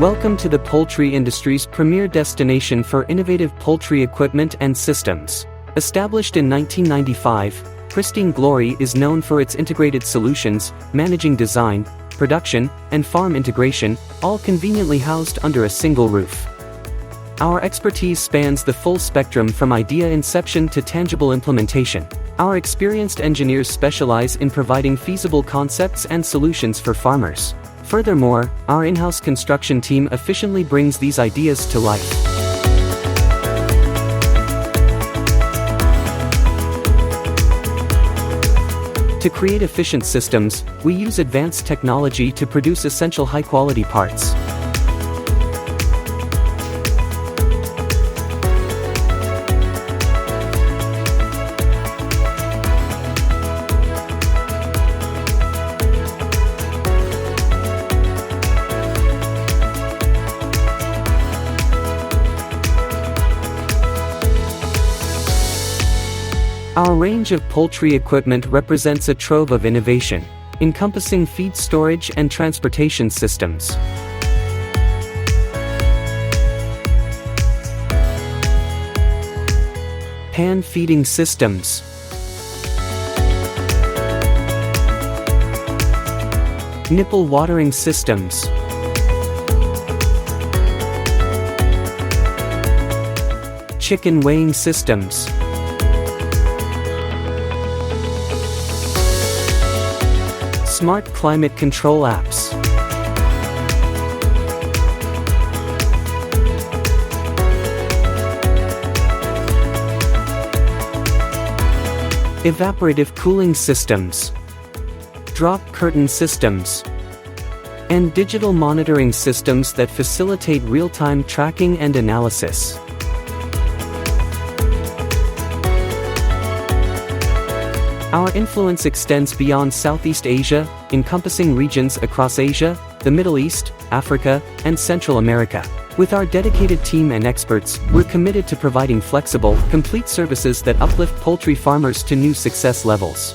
Welcome to the poultry industry's premier destination for innovative poultry equipment and systems. Established in 1995, Pristine Glory is known for its integrated solutions, managing design, production, and farm integration, all conveniently housed under a single roof. Our expertise spans the full spectrum from idea inception to tangible implementation. Our experienced engineers specialize in providing feasible concepts and solutions for farmers. Furthermore, our in-house construction team efficiently brings these ideas to life. To create efficient systems, we use advanced technology to produce essential high-quality parts. Our range of poultry equipment represents a trove of innovation, encompassing feed storage and transportation systems. Pan feeding systems. Nipple watering systems. Chicken weighing systems. Smart climate control apps. Evaporative cooling systems. Drop curtain systems. And digital monitoring systems that facilitate real-time tracking and analysis. Our influence extends beyond Southeast Asia, encompassing regions across Asia, the Middle East, Africa, and Central America. With our dedicated team and experts, we're committed to providing flexible, complete services that uplift poultry farmers to new success levels.